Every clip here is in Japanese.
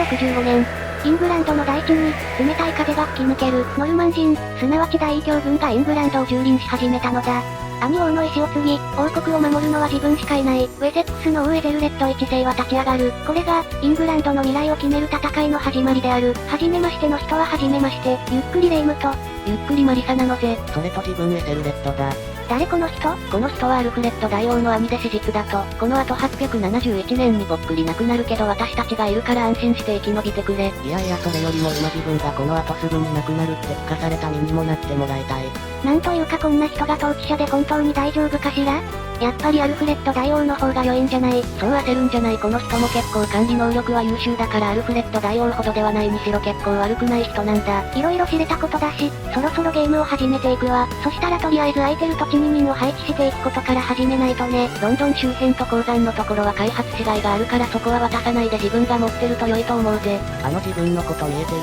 1765年、イングランドの大地に、冷たい風が吹き抜ける、ノルマン人、すなわち大異教軍がイングランドを蹂躙し始めたのだ。兄王の意志を継ぎ、王国を守るのは自分しかいない、ウェセックスの王エゼルレッド一世は立ち上がる。これが、イングランドの未来を決める戦いの始まりである。はじめましての人ははじめまして、ゆっくりレイムと、ゆっくりマリサなのぜ。それと自分エゼルレッドだ。誰この人？この人はアルフレッド大王の兄で史実だと、この後871年にぼっくり亡くなるけど私たちがいるから安心して生き延びてくれ。いやいやそれよりも今自分がこの後すぐに亡くなるって聞かされた身にもなってもらいたい。なんというかこんな人が統治者で本当に大丈夫かしら？やっぱりアルフレッド大王の方が良いんじゃない？そう焦るんじゃない。この人も結構管理能力は優秀だからアルフレッド大王ほどではないにしろ結構悪くない人なんだ。色々知れたことだし、そろそろゲームを始めていくわ。そしたらとりあえず空いてる土地に人を配置していくことから始めないとね。ロンドン周辺と鉱山のところは開発しがいがあるからそこは渡さないで自分が持ってると良いと思うぜ。自分のこと見えてる？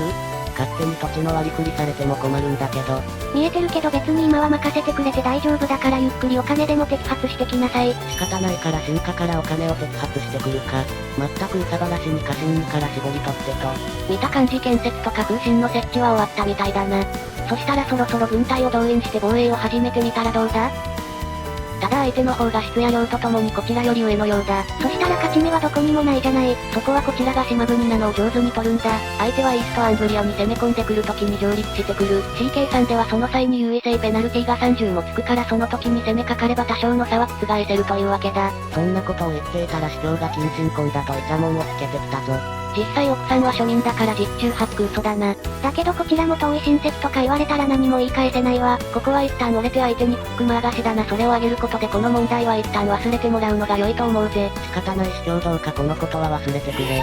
勝手に土地の割り振りされても困るんだけど。見えてるけど別に今は任せてくれて大丈夫だからゆっくりお金でも摘発してきなさい。仕方ないから新家からお金を摘発してくるか。全く憂さ晴らしに家臣にから絞り取ってと。見た感じ建設とか空振の設置は終わったみたいだな。そしたらそろそろ軍隊を動員して防衛を始めてみたらどうだ？ただ相手の方が質や量とともにこちらより上のようだ。そしたら勝ち目はどこにもないじゃない。そこはこちらが島国なのを上手に取るんだ。相手はイーストアングリアに攻め込んでくる時に上陸してくる。C 計算ではその際に優位性ペナルティが30もつくからその時に攻めかかれば多少の差は覆せるというわけだ。そんなことを言っていたら司教が近親婚だとイチャモンをつけてきたぞ。実際奥さんは庶民だから実中八九嘘だな。だけどこちらも遠い親戚とか言われたら何も言い返せないわ。ここは一旦折れて相手にフックマーガシだな。それをあげることでこの問題は一旦忘れてもらうのが良いと思うぜ。仕方ない司教どうかこのことは忘れてくれ。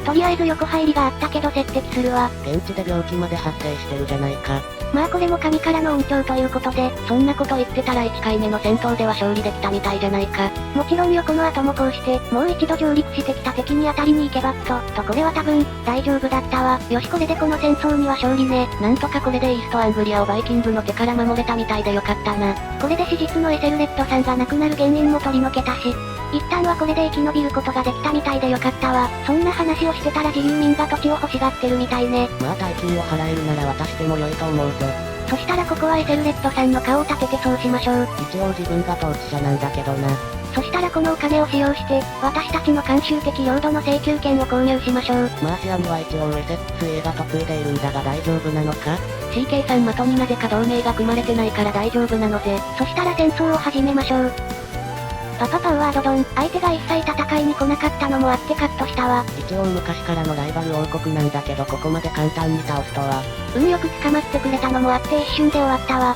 とりあえず横入りがあったけど接敵するわ。現地で病気まで発生してるじゃないか。まあこれも神からの恩寵ということで、そんなこと言ってたら1回目の戦闘では勝利できたみたいじゃないか。もちろんよこの後もこうして、もう一度上陸してきた敵に当たりに行けばとこれは多分、大丈夫だったわ。よしこれでこの戦争には勝利ね。なんとかこれでイーストアングリアをバイキングの手から守れたみたいでよかったな。これで史実のエセルレッドさんが亡くなる原因も取り除けたし、一旦はこれで生き延びることができたみたいでよかったわ。そんな話をしてたら自由民が土地を欲しがってるみたいね。まあ大金を払えるなら渡しても良いと思うぞ。そしたらここはエセルレッドさんの顔を立ててそうしましょう。一応自分が統治者なんだけどな。そしたらこのお金を使用して、私たちの慣習的領土の請求権を購入しましょう。マーシアには一応ウェセックス A が嫁いでいるんだが大丈夫なのか？ C 計算的になぜか同盟が組まれてないから大丈夫なのぜ。そしたら戦争を始めましょう。パパウワードドン、相手が一切戦いに来なかったのもあってカットしたわ。一応昔からのライバル王国なんだけどここまで簡単に倒すとは。運よく捕まってくれたのもあって一瞬で終わったわ。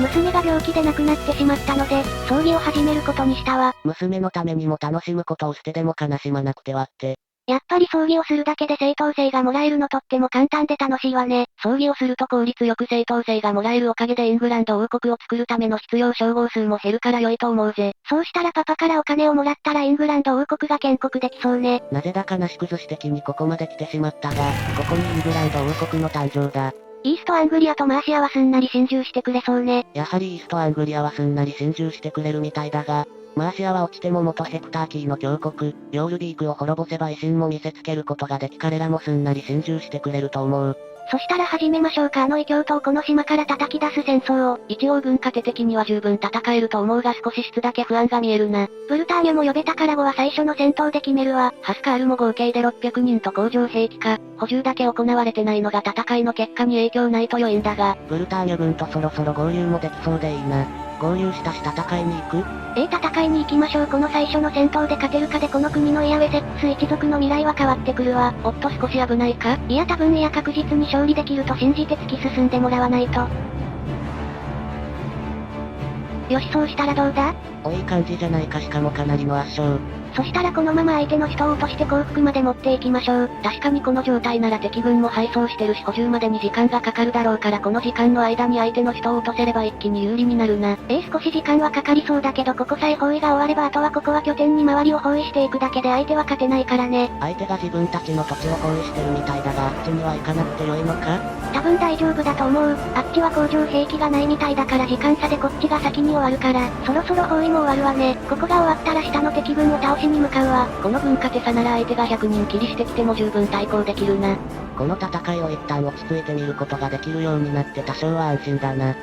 娘が病気で亡くなってしまったので、葬儀を始めることにしたわ。娘のためにも楽しむことをしてでも悲しまなくてはって。やっぱり葬儀をするだけで正当性がもらえるのとっても簡単で楽しいわね。葬儀をすると効率よく正当性がもらえるおかげでイングランド王国を作るための必要称号数も減るから良いと思うぜ。そうしたらパパからお金をもらったらイングランド王国が建国できそうね。なぜだかなし崩し的にここまで来てしまったが、ここにイングランド王国の誕生だ。イーストアングリアとマーシアはすんなり心中してくれそうね。やはりイーストアングリアはすんなり心中してくれるみたいだが、マーシアは落ちても元ヘクターキーの強国、ヨールビークを滅ぼせば威信も見せつけることができ彼らもすんなり心中してくれると思う。そしたら始めましょうか。あの異教徒をこの島から叩き出す戦争を。一応文化手的には十分戦えると思うが少し質だけ不安が見えるな。ブルターニュも呼べたから5は最初の戦闘で決めるわ。ハスカールも合計で600人と工場兵器化、補充だけ行われてないのが戦いの結果に影響ないと良いんだが、ブルターニュ軍とそろそろ合流もできそうでいいな。合流したし戦いに行く？戦いに行きましょう。この最初の戦闘で勝てるかでこの国のイヤウェセックス一族の未来は変わってくるわ。おっと少し危ないか？いや多分確実に勝利できると信じて突き進んでもらわないと。よしそうしたらどうだ？いい感じじゃないか。しかもかなりの圧勝。そしたらこのまま相手の人を落として降伏まで持っていきましょう。確かにこの状態なら敵軍も敗走してるし補充までに時間がかかるだろうからこの時間の間に相手の人を落とせれば一気に有利になるな。少し時間はかかりそうだけどここさえ包囲が終わればあとはここは拠点に周りを包囲していくだけで相手は勝てないからね。相手が自分たちの土地を包囲してるみたいだがあっちには行かなくてよいのか？多分大丈夫だと思う。あっちは工場兵器がないみたいだから時間差でこっちが先に終わるから、そろそろ包囲も終わるわね。ここが終わったら下の敵軍を倒ししに向かうわ。この文化手差なら相手が100人切りしてきても十分対抗できるな。この戦いを一旦落ち着いてみることができるようになって多少は安心だな。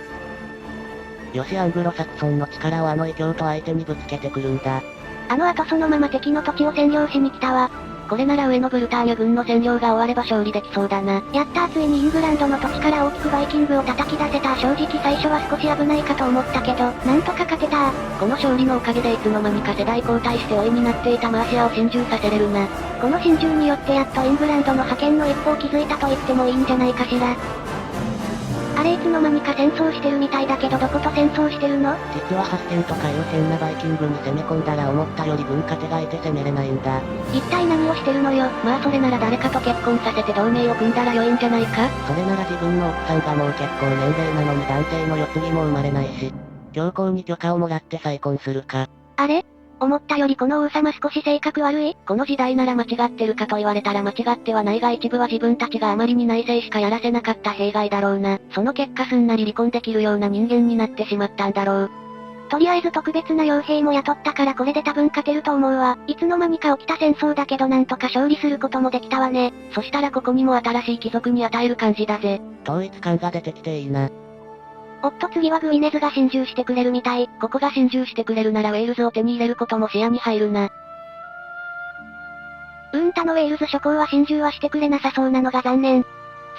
よしアングロサクソンの力をあの異教と相手にぶつけてくるんだ。あの後そのまま敵の土地を占領しに来たわ。これなら上のブルターニュ軍の占領が終われば勝利できそうだな。やったーついにイングランドの土地から大きくバイキングを叩き出せた。正直最初は少し危ないかと思ったけど、なんとか勝てた。この勝利のおかげでいつの間にか世代交代して老いになっていたマーシアを心中させれるな。この心中によってやっとイングランドの覇権の一歩を築いたと言ってもいいんじゃないかしら。あれいつの間にか戦争してるみたいだけどどこと戦争してるの？実は8戦とか優先なバイキングに攻め込んだら思ったより軍糧がいて攻めれないんだ。一体何をしてるのよ。まあそれなら誰かと結婚させて同盟を組んだら良いんじゃないか？それなら自分の奥さんがもう結婚年齢なのに男性の世継ぎも生まれないし、教皇に許可をもらって再婚するか。あれ？思ったよりこの王様少し性格悪い？この時代なら間違ってるかと言われたら間違ってはないが一部は自分たちがあまりに内政しかやらせなかった弊害だろうな。その結果すんなり離婚できるような人間になってしまったんだろう。とりあえず特別な傭兵も雇ったからこれで多分勝てると思うわ。いつの間にか起きた戦争だけどなんとか勝利することもできたわね。そしたらここにも新しい貴族に与える感じだぜ。統一感が出てきていいな。おっと次はグイネズが心中してくれるみたい。ここが心中してくれるならウェールズを手に入れることも視野に入るな。他のウェールズ諸侯は心中はしてくれなさそうなのが残念。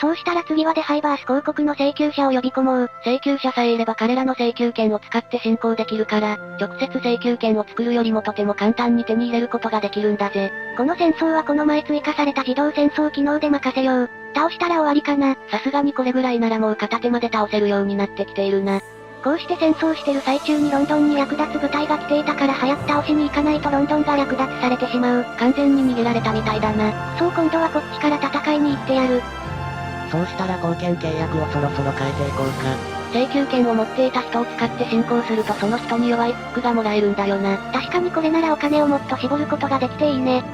そうしたら次はデハイバース公国の請求者を呼び込もう。請求者さえいれば彼らの請求権を使って進行できるから、直接請求権を作るよりもとても簡単に手に入れることができるんだぜ。この戦争はこの前追加された自動戦争機能で任せよう。倒したら終わりかな。さすがにこれぐらいならもう片手まで倒せるようになってきているな。こうして戦争してる最中にロンドンに役立つ部隊が来ていたから早く倒しに行かないとロンドンが略奪されてしまう。完全に逃げられたみたいだな。そう今度はこっちから戦いに行ってやる。そうしたら貢献契約をそろそろ変えていこうか。請求権を持っていた人を使って進行するとその人に弱い服がもらえるんだよな。確かにこれならお金をもっと絞ることができていいね。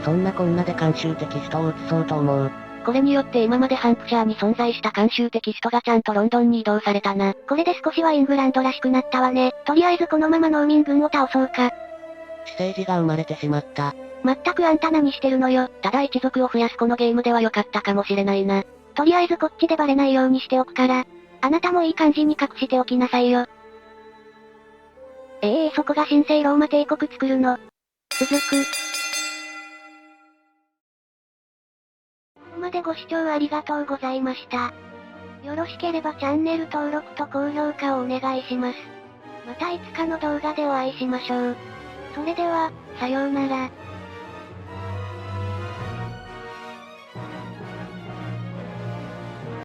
そんなこんなで慣習的人を移そうと思う。これによって今までハンプシャーに存在した慣習的人がちゃんとロンドンに移動されたな。これで少しはイングランドらしくなったわね。とりあえずこのまま農民軍を倒そうか。私生児が生まれてしまった。まったくあんた何してるのよ。ただ一族を増やすこのゲームでは良かったかもしれないな。とりあえずこっちでバレないようにしておくから。あなたもいい感じに隠しておきなさいよ。そこが神聖ローマ帝国作るの。続く。ここまでご視聴ありがとうございました。よろしければチャンネル登録と高評価をお願いします。またいつかの動画でお会いしましょう。それでは、さようなら。